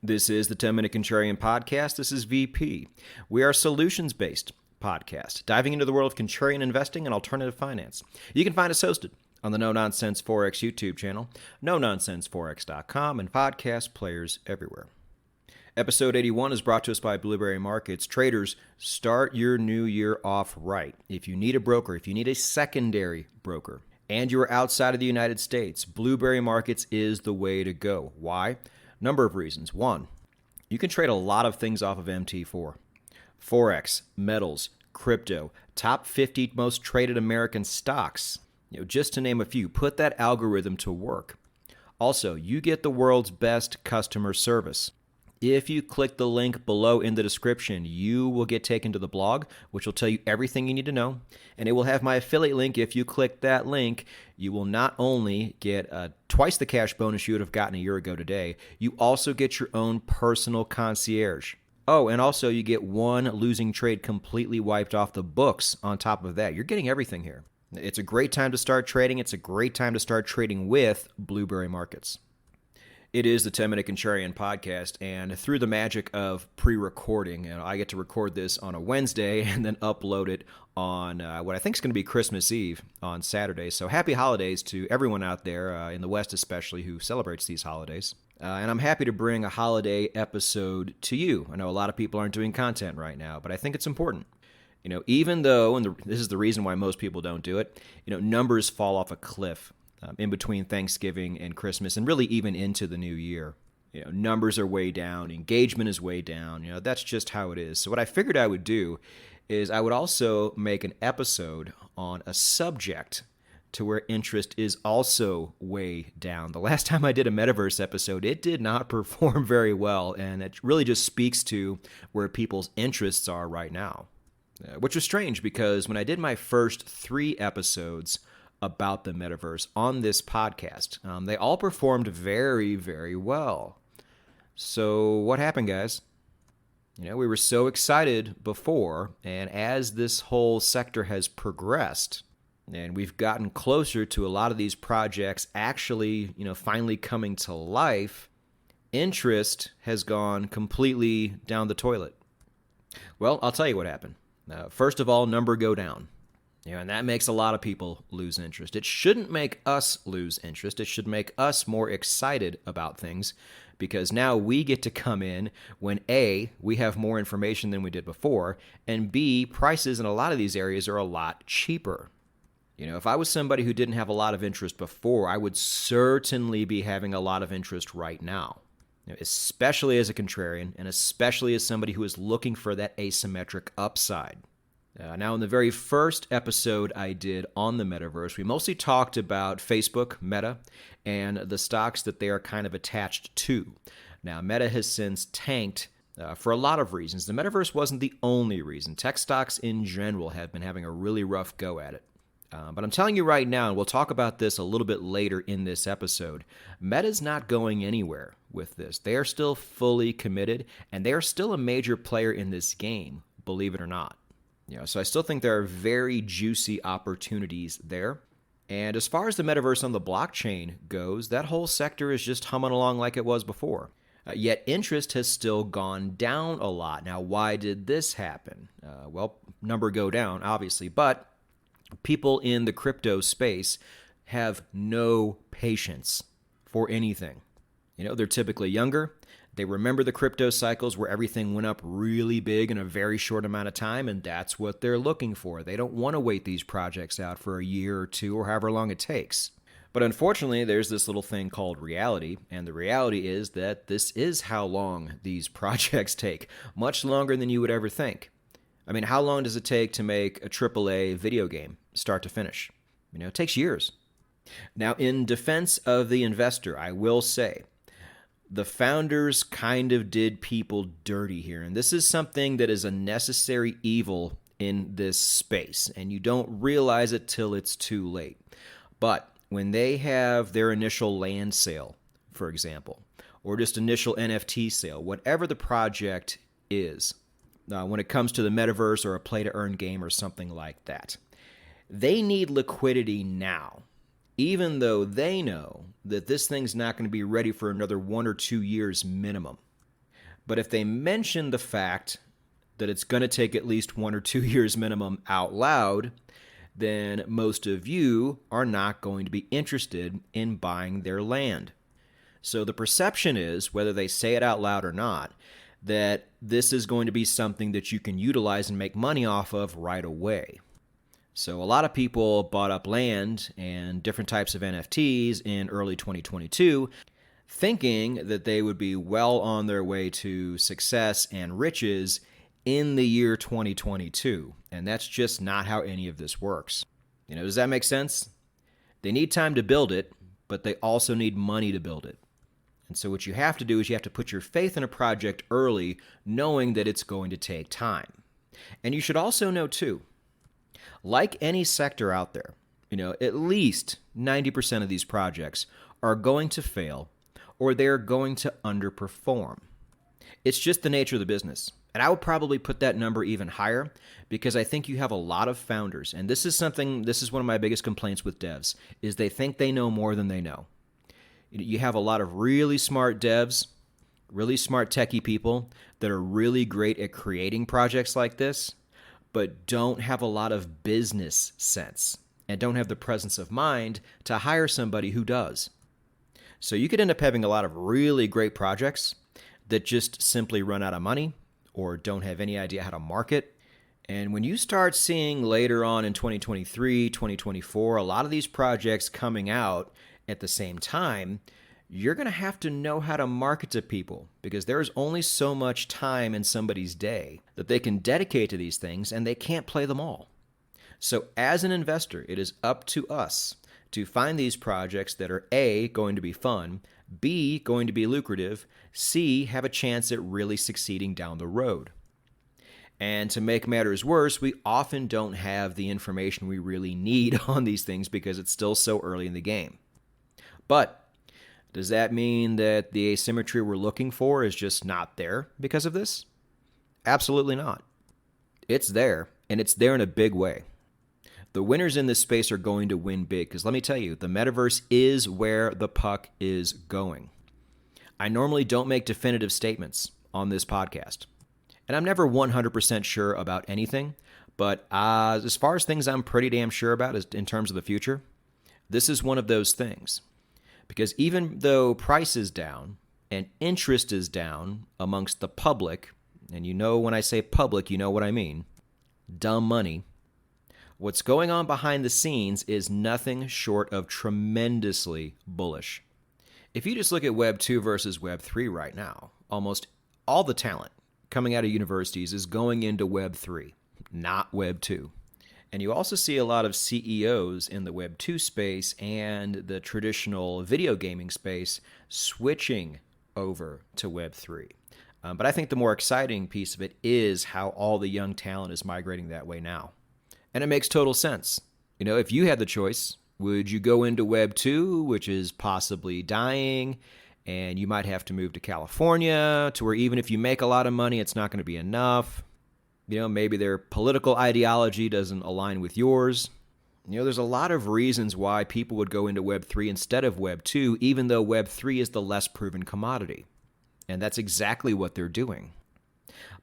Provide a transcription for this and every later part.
This is the 10-Minute Contrarian Podcast. This is VP. We are a solutions-based podcast, diving into the world of contrarian investing and alternative finance. You can find us hosted on the No Nonsense Forex YouTube channel, NoNonsenseForex.com, and podcast players everywhere. Episode 81 is brought to us by Blueberry Markets. Traders, start your new year off right. If you need a broker, if you need a secondary broker, and you're outside of the United States, Blueberry Markets is the way to go. Why? Number of reasons. One, you can trade a lot of things off of MT4. Forex, metals, crypto, top 50 most traded American stocks. Just to name a few. Put that algorithm to work. Also, you get the world's best customer service. If you click the link below in the description, you will get taken to the blog, which will tell you everything you need to know. And it will have my affiliate link. If you click that link, you will not only get twice the cash bonus you would have gotten a year ago today, you also get your own personal concierge. Oh, and also you get one losing trade completely wiped off the books on top of that. You're getting everything here. It's a great time to start trading. It's a great time to start trading with Blueberry Markets. It is the 10-Minute Contrarian Podcast, and through the magic of pre-recording, I get to record this on a Wednesday and then upload it on what I think is going to be Christmas Eve on Saturday. So happy holidays to everyone out there, in the West especially, who celebrates these holidays. And I'm happy to bring a holiday episode to you. I know a lot of people aren't doing content right now, but I think it's important. Even though, and this is the reason why most people don't do it, numbers fall off a cliff. In between Thanksgiving and Christmas, and really even into the new year. Numbers are way down, engagement is way down. That's just how it is. So what I figured I would do is I would also make an episode on a subject to where interest is also way down. The last time I did a Metaverse episode, it did not perform very well, and it really just speaks to where people's interests are right now. Which was strange, because when I did my first 3 episodes about the Metaverse on this podcast, they all performed very, very well. So what happened, guys? We were so excited before, and as this whole sector has progressed, and we've gotten closer to a lot of these projects actually, finally coming to life, interest has gone completely down the toilet. Well, I'll tell you what happened. First of all, number go down. And that makes a lot of people lose interest. It shouldn't make us lose interest. It should make us more excited about things, because now we get to come in when A, we have more information than we did before, and B, prices in a lot of these areas are a lot cheaper. If I was somebody who didn't have a lot of interest before, I would certainly be having a lot of interest right now, especially as a contrarian and especially as somebody who is looking for that asymmetric upside. Now, in the very first episode I did on the Metaverse, we mostly talked about Facebook, Meta, and the stocks that they are kind of attached to. Now, Meta has since tanked for a lot of reasons. The Metaverse wasn't the only reason. Tech stocks in general have been having a really rough go at it. But I'm telling you right now, and we'll talk about this a little bit later in this episode, Meta's not going anywhere with this. They are still fully committed, and they are still a major player in this game, believe it or not. So I still think there are very juicy opportunities there. And as far as the Metaverse on the blockchain goes, that whole sector is just humming along like it was before. Yet interest has still gone down a lot. Now, why did this happen? Well, number go down, obviously, but people in the crypto space have no patience for anything. They're typically younger. They remember the crypto cycles where everything went up really big in a very short amount of time, and that's what they're looking for. They don't want to wait these projects out for a year or two or however long it takes. But unfortunately, there's this little thing called reality, and the reality is that this is how long these projects take, much longer than you would ever think. I mean, how long does it take to make a AAA video game, start to finish? It takes years. Now, in defense of the investor, I will say, the founders kind of did people dirty here, and this is something that is a necessary evil in this space, and you don't realize it till it's too late. But when they have their initial land sale, for example, or just initial NFT sale, whatever the project is, when it comes to the Metaverse or a play-to-earn game or something like that, they need liquidity now. Even though they know that this thing's not going to be ready for another 1 or 2 years minimum. But if they mention the fact that it's going to take at least 1 or 2 years minimum out loud, then most of you are not going to be interested in buying their land. So the perception is, whether they say it out loud or not, that this is going to be something that you can utilize and make money off of right away. So a lot of people bought up land and different types of NFTs in early 2022, thinking that they would be well on their way to success and riches in the year 2022. And that's just not how any of this works. Does that make sense? They need time to build it, but they also need money to build it. And so what you have to do is you have to put your faith in a project early, knowing that it's going to take time. And you should also know, too, like any sector out there, at least 90% of these projects are going to fail or they're going to underperform. It's just the nature of the business. And I would probably put that number even higher because I think you have a lot of founders. And this is one of my biggest complaints with devs, is they think they know more than they know. You have a lot of really smart devs, really smart techie people that are really great at creating projects like this, but don't have a lot of business sense and don't have the presence of mind to hire somebody who does. So you could end up having a lot of really great projects that just simply run out of money or don't have any idea how to market. And when you start seeing later on in 2023, 2024, a lot of these projects coming out at the same time, you're going to have to know how to market to people because there's only so much time in somebody's day that they can dedicate to these things, and they can't play them all. So as an investor, it is up to us to find these projects that are A, going to be fun, B, going to be lucrative, C, have a chance at really succeeding down the road. And to make matters worse, we often don't have the information we really need on these things because it's still so early in the game. But does that mean that the asymmetry we're looking for is just not there because of this? Absolutely not. It's there, and it's there in a big way. The winners in this space are going to win big because let me tell you, the metaverse is where the puck is going. I normally don't make definitive statements on this podcast, and I'm never 100% sure about anything, but as far as things I'm pretty damn sure about is in terms of the future, this is one of those things. Because even though price is down and interest is down amongst the public, and when I say public, you know what I mean, dumb money, what's going on behind the scenes is nothing short of tremendously bullish. If you just look at Web 2 versus Web 3 right now, almost all the talent coming out of universities is going into Web 3, not Web 2. And you also see a lot of CEOs in the Web 2 space and the traditional video gaming space switching over to Web 3. But I think the more exciting piece of it is how all the young talent is migrating that way now. And it makes total sense. If you had the choice, would you go into Web 2, which is possibly dying, and you might have to move to California, to where even if you make a lot of money, it's not going to be enough? Maybe their political ideology doesn't align with yours. There's a lot of reasons why people would go into Web 3 instead of Web 2, even though Web 3 is the less proven commodity. And that's exactly what they're doing.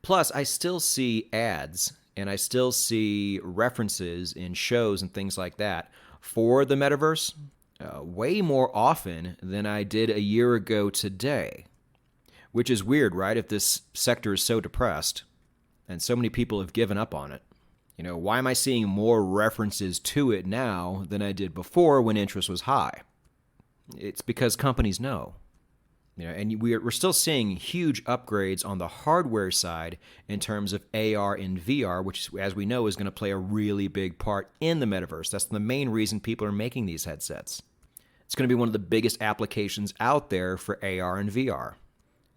Plus, I still see ads and I still see references in shows and things like that for the metaverse way more often than I did a year ago today. Which is weird, right? If this sector is so depressed and so many people have given up on it. Why am I seeing more references to it now than I did before when interest was high? It's because companies know. And we're still seeing huge upgrades on the hardware side in terms of AR and VR, which, as we know, is going to play a really big part in the metaverse. That's the main reason people are making these headsets. It's going to be one of the biggest applications out there for AR and VR.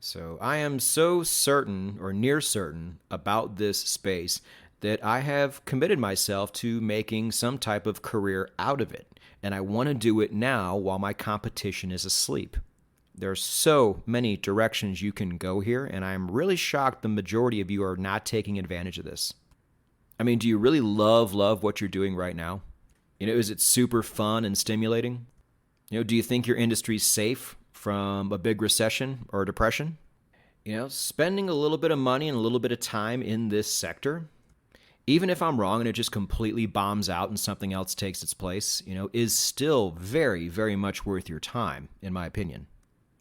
So I am so certain or near certain about this space that I have committed myself to making some type of career out of it. And I want to do it now while my competition is asleep. There are so many directions you can go here, and I'm really shocked the majority of you are not taking advantage of this. I mean, do you really love what you're doing right now? Is it super fun and stimulating? Do you think your industry's safe from a big recession or a depression? Spending a little bit of money and a little bit of time in this sector, even if I'm wrong and it just completely bombs out and something else takes its place, is still very, very much worth your time, in my opinion.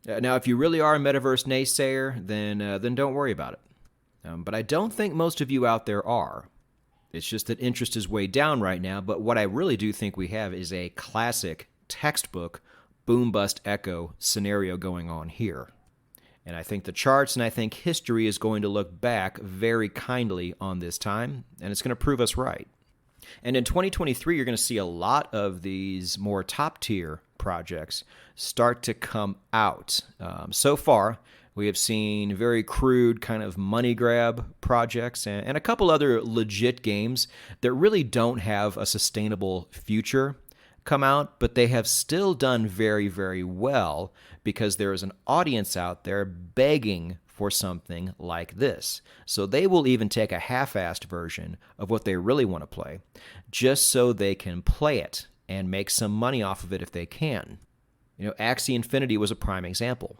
Now, if you really are a metaverse naysayer, then don't worry about it. But I don't think most of you out there are. It's just that interest is way down right now, but what I really do think we have is a classic textbook boom bust echo scenario going on here. And I think the charts and I think history is going to look back very kindly on this time, and it's going to prove us right. And in 2023, you're going to see a lot of these more top-tier projects start to come out. So far, we have seen very crude kind of money grab projects and a couple other legit games that really don't have a sustainable future come out, but they have still done very, very well because there is an audience out there begging for something like this. So they will even take a half-assed version of what they really want to play just so they can play it and make some money off of it if they can. Axie Infinity was a prime example.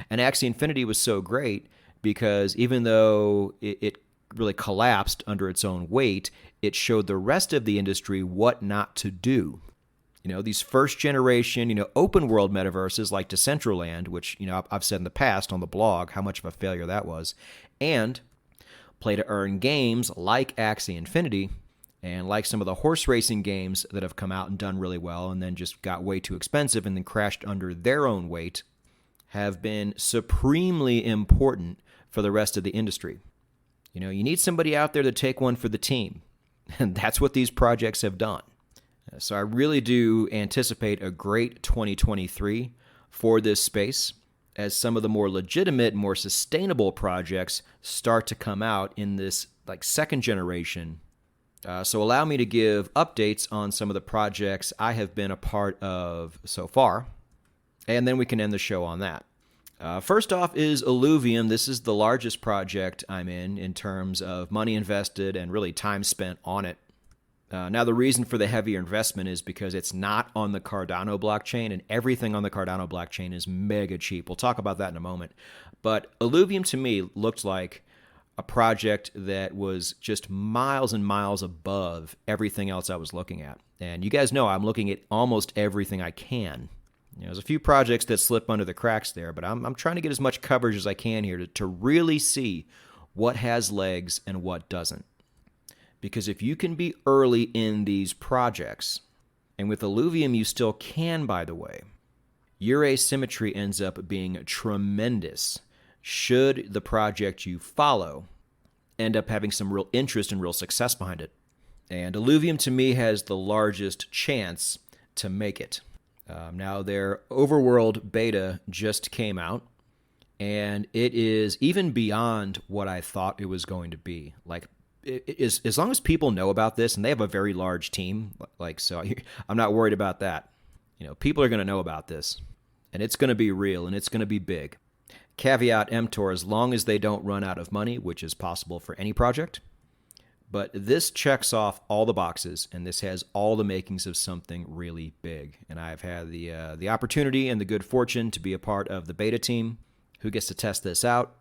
And Axie Infinity was so great because even though it really collapsed under its own weight, it showed the rest of the industry what not to do. These first generation, open world metaverses like Decentralized, which, I've said in the past on the blog how much of a failure that was, and play to earn games like Axie Infinity and like some of the horse racing games that have come out and done really well and then just got way too expensive and then crashed under their own weight have been supremely important for the rest of the industry. You need somebody out there to take one for the team, and that's what these projects have done. So I really do anticipate a great 2023 for this space as some of the more legitimate, more sustainable projects start to come out in this second generation. So allow me to give updates on some of the projects I have been a part of so far, and then we can end the show on that. First off is Illuvium. This is the largest project I'm in terms of money invested and really time spent on it. Now, the reason for the heavier investment is because it's not on the Cardano blockchain, and everything on the Cardano blockchain is mega cheap. We'll talk about that in a moment. But Illuvium, to me, looked like a project that was just miles and miles above everything else I was looking at. And you guys know I'm looking at almost everything I can. There's a few projects that slip under the cracks there, but I'm trying to get as much coverage as I can here to really see what has legs and what doesn't. Because if you can be early in these projects, and with Illuvium you still can, by the way, your asymmetry ends up being tremendous should the project you follow end up having some real interest and real success behind it. And Illuvium, to me, has the largest chance to make it. Now, their overworld beta just came out, and it is even beyond what I thought it was going to be. As long as people know about this, and they have a very large team, so I'm not worried about that. People are going to know about this, and it's going to be real, and it's going to be big. Caveat emptor, as long as they don't run out of money, which is possible for any project. But this checks off all the boxes, and this has all the makings of something really big. And I've had the opportunity and the good fortune to be a part of the beta team who gets to test this out.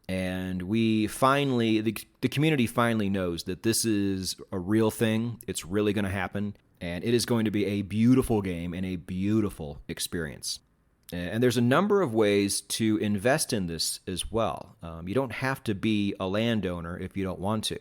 And we finally, the community finally knows that this is a real thing. It's really going to happen. And it is going to be a beautiful game and a beautiful experience. And there's a number of ways to invest in this as well. You don't have to be a landowner if you don't want to.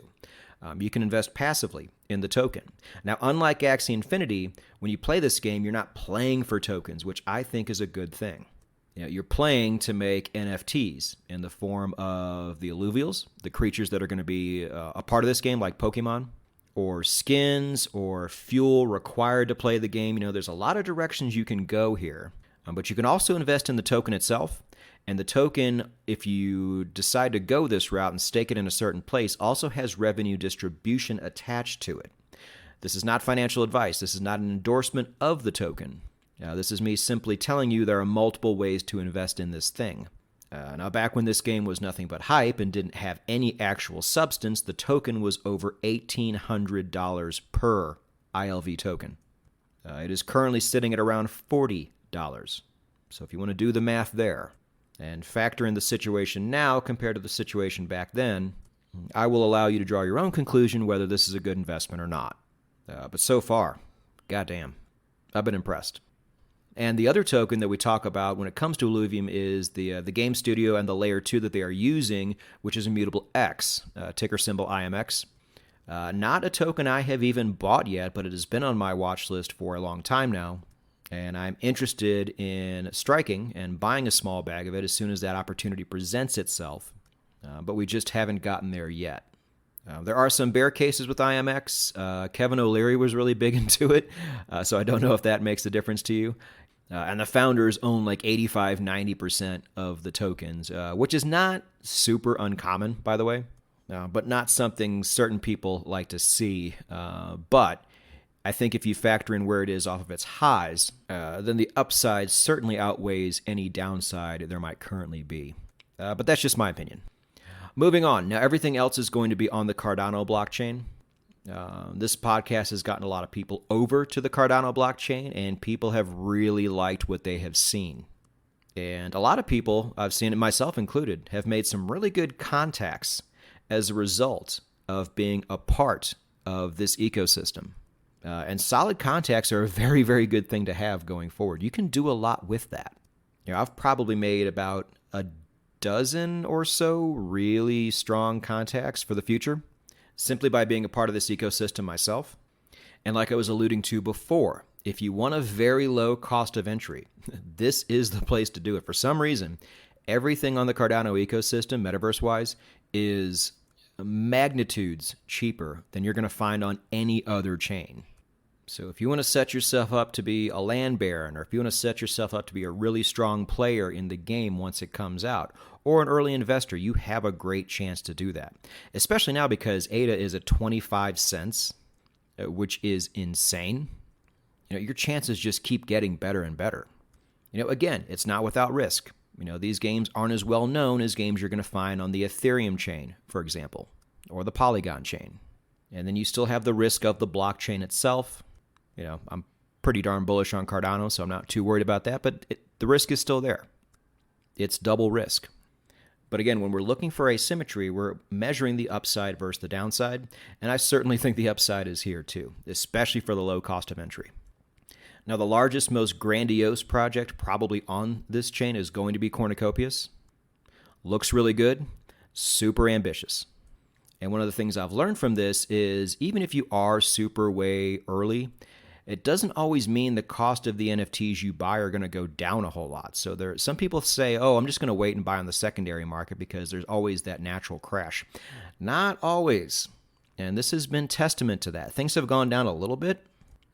You can invest passively in the token. Now, unlike Axie Infinity, when you play this game, you're not playing for tokens, which I think is a good thing. You're playing to make NFTs in the form of the alluvials, the creatures that are going to be a part of this game, like Pokemon, or skins, or fuel required to play the game. There's a lot of directions you can go here. But you can also invest in the token itself. And the token, if you decide to go this route and stake it in a certain place, also has revenue distribution attached to it. This is not financial advice. This is not an endorsement of the token. This is me simply telling you there are multiple ways to invest in this thing. Now, back when this game was nothing but hype and didn't have any actual substance, the token was over $1,800 per ILV token. It is currently sitting at around $40. So if you want to do the math there. and factor in the situation now compared to the situation back then, I will allow you to draw your own conclusion whether this is a good investment or not. But so far, goddamn, I've been impressed. And the other token that we talk about when it comes to Illuvium is the game studio and the layer 2 that they are using, which is Immutable X, ticker symbol IMX. Not a token I have even bought yet, but it has been on my watch list for a long time now. And I'm interested in striking and buying a small bag of it as soon as that opportunity presents itself. But we just haven't gotten there yet. There are some bear cases with IMX. Kevin O'Leary was really big into it, so I don't know if that makes a difference to you. And the founders own like 85-90% of the tokens, which is not super uncommon, by the way, but not something certain people like to see. But I think if you factor in where it is off of its highs, then the upside certainly outweighs any downside there might currently be. But that's just my opinion. Moving on. Now, everything else is going to be on the Cardano blockchain. This podcast has gotten a lot of people over to the Cardano blockchain, and people have really liked what they have seen. And a lot of people, I've seen it myself included, have made some really good contacts as a result of being a part of this ecosystem. And solid contacts are a very, very good thing to have going forward. You can do a lot with that. I've probably made about a dozen or so really strong contacts for the future, simply by being a part of this ecosystem myself. And like I was alluding to before, if you want a very low cost of entry, this is the place to do it. For some reason, everything on the Cardano ecosystem, metaverse-wise, is magnitudes cheaper than you're going to find on any other chain. So if you want to set yourself up to be a land baron, or if you want to set yourself up to be a really strong player in the game once it comes out, or an early investor, you have a great chance to do that. Especially now because ADA is at 25 cents, which is insane. Your chances just keep getting better and better. Again, it's not without risk. These games aren't as well known as games you're going to find on the Ethereum chain, for example, or the Polygon chain. And then you still have the risk of the blockchain itself. I'm pretty darn bullish on Cardano, so I'm not too worried about that, but the risk is still there. It's double risk. But again, when we're looking for asymmetry, we're measuring the upside versus the downside, and I certainly think the upside is here too, especially for the low cost of entry. Now, the largest, most grandiose project probably on this chain is going to be Cornucopias. Looks really good, super ambitious. And one of the things I've learned from this is even if you are super way early, it doesn't always mean the cost of the NFTs you buy are going to go down a whole lot. So some people say, I'm just going to wait and buy on the secondary market because there's always that natural crash. Not always. And this has been testament to that. Things have gone down a little bit,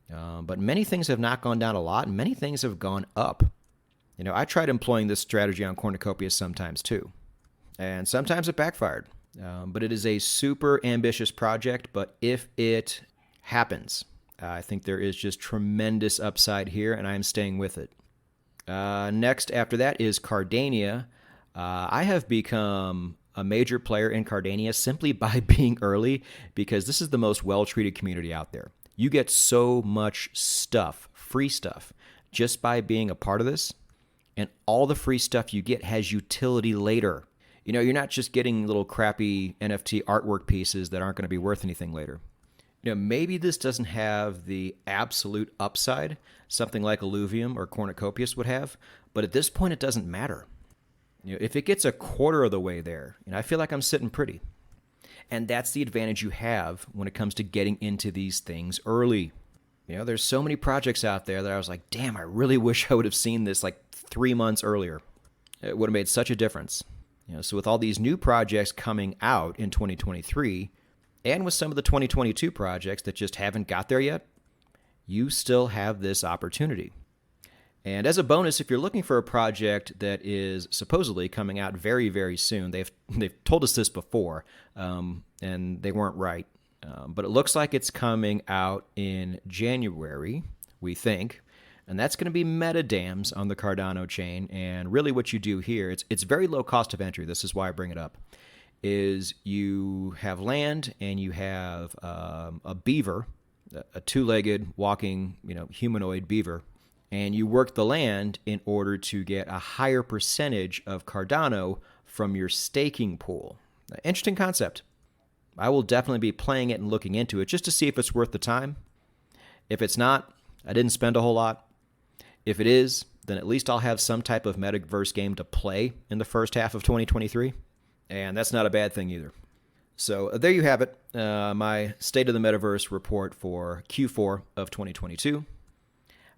but many things have not gone down a lot, and many things have gone up. I tried employing this strategy on Cornucopias sometimes too, and sometimes it backfired. But it is a super ambitious project, but if it happens, I think there is just tremendous upside here, and I am staying with it. Next, after that, is Cardania. I have become a major player in Cardania simply by being early because this is the most well-treated community out there. You get so much stuff, free stuff, just by being a part of this, and all the free stuff you get has utility later. You're not just getting little crappy NFT artwork pieces that aren't going to be worth anything later. Maybe this doesn't have the absolute upside something like Illuvium or Cornucopias would have, but at this point it doesn't matter. If it gets a quarter of the way there, I feel like I'm sitting pretty. And that's the advantage you have when it comes to getting into these things early. There's so many projects out there that I was like, damn, I really wish I would have seen this like 3 months earlier. It would have made such a difference. So with all these new projects coming out in 2023, and with some of the 2022 projects that just haven't got there yet, you still have this opportunity. And as a bonus, if you're looking for a project that is supposedly coming out very, very soon, they've told us this before, and they weren't right. But it looks like it's coming out in January, we think. And that's going to be metadams on the Cardano chain. And really what you do here, it's very low cost of entry. This is why I bring it up, is you have land and you have a beaver, a two-legged walking, humanoid beaver. and you work the land in order to get a higher percentage of Cardano from your staking pool. Interesting concept. I will definitely be playing it and looking into it just to see if it's worth the time. If it's not, I didn't spend a whole lot. If it is, then at least I'll have some type of Metaverse game to play in the first half of 2023. And that's not a bad thing either. So there you have it, my State of the Metaverse report for Q4 of 2022.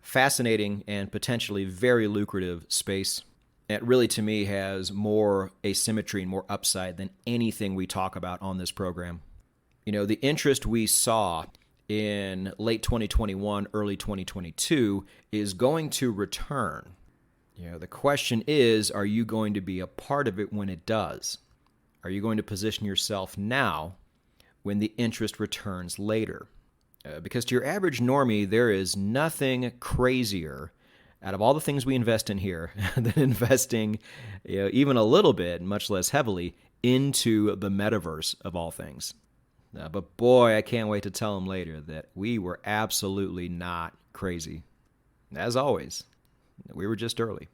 Fascinating and potentially very lucrative space. It really, to me, has more asymmetry and more upside than anything we talk about on this program. You know, the interest we saw in late 2021, early 2022 is going to return. You know, the question is, are you going to be a part of it when it does? Are you going to position yourself now when the interest returns later? Because to your average normie, there is nothing crazier out of all the things we invest in here than investing, even a little bit, much less heavily, into the metaverse of all things. But boy, I can't wait to tell them later that we were absolutely not crazy. As always, we were just early.